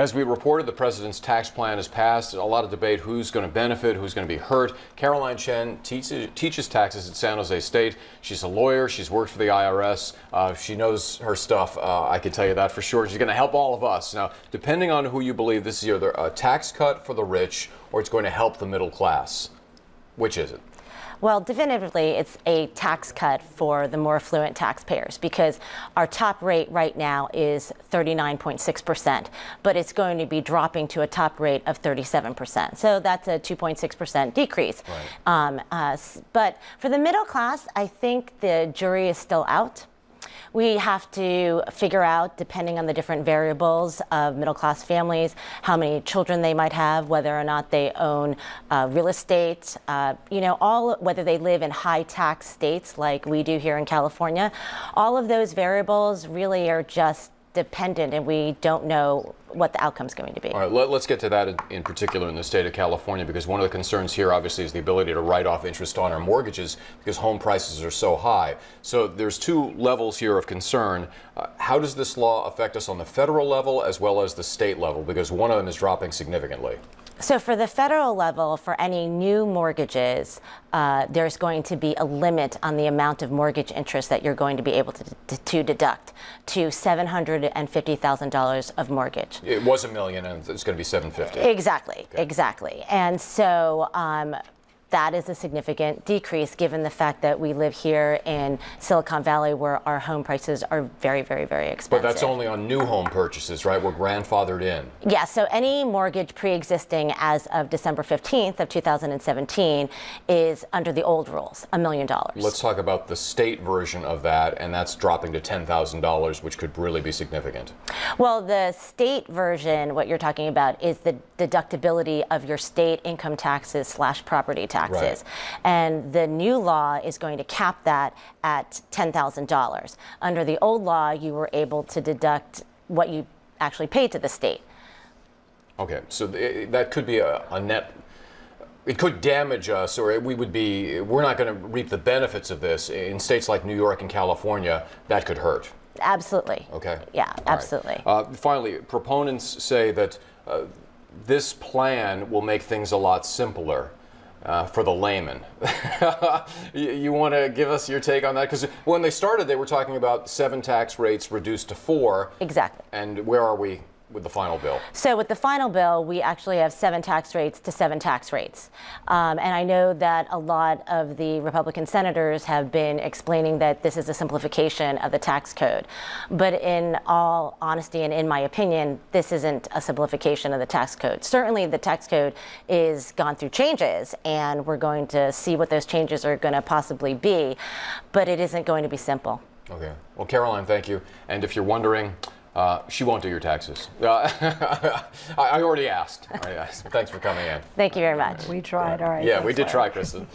As we reported, the president's tax plan has passed. A lot of debate who's going to benefit, who's going to be hurt. Caroline Chen teaches taxes at San Jose State. She's a lawyer. She's worked for the IRS. She knows her stuff. I can tell you that for sure. She's going to help all of us. Now, depending on who you believe, this is either a tax cut for the rich or it's going to help the middle class. Which is it? Well, definitively, it's a tax cut for the more affluent taxpayers because our top rate right now is 39.6%, but it's going to be dropping to a top rate of 37%. So that's a 2.6% decrease. Right. But for the middle class, I think the jury is still out. We have to figure out, depending on the different variables of middle-class families, how many children they might have, whether or not they own real estate, whether they live in high-tax states like we do here in California. All of those variables really are just dependent, and we don't know what the outcome is going to be. All right, let's get to that in particular in the state of California, because one of the concerns here obviously is the ability to write off interest on our mortgages because home prices are so high. So there's two levels here of concern. How does this law affect us on the federal level as well as the state level? Because one of them is dropping significantly. So for the federal level, for any new mortgages, there's going to be a limit on the amount of mortgage interest that you're going to be able to deduct to $750,000 of mortgage. It was $1 million and it's going to be $750,000. Exactly, okay. Exactly. And so that is a significant decrease given the fact that we live here in Silicon Valley where our home prices are very, very, very expensive. But that's only on new home purchases, right? We're grandfathered in. Yeah, so any mortgage pre-existing as of December 15th of 2017 is under the old rules, $1 million. Let's talk about the state version of that, and that's dropping to $10,000, which could really be significant. Well, the state version, what you're talking about, is the deductibility of your state income taxes / property taxes. Right. And the new law is going to cap that at $10,000. Under the old law, you were able to deduct what you actually paid to the state. Okay, so that could be a net. It could damage us, or we're not going to reap the benefits of this. In states like New York and California, that could hurt. Absolutely. Okay. Yeah, absolutely. Right. Finally, proponents say that this plan will make things a lot simpler for the layman. You want to give us your take on that? Because when they started, they were talking about 7 tax rates reduced to 4. Exactly. And where are we with the final bill? So with the final bill, we actually have 7 tax rates to 7 tax rates. And I know that a lot of the Republican senators have been explaining that this is a simplification of the tax code. But in all honesty and in my opinion, this isn't a simplification of the tax code. Certainly the tax code is gone through changes and we're going to see what those changes are going to possibly be, but it isn't going to be simple. Okay. Well, Caroline, thank you. And if you're wondering, she won't do your taxes. I already asked. Thanks for coming in. Thank you very much. We tried. All right. Yeah, we did try, Kristen.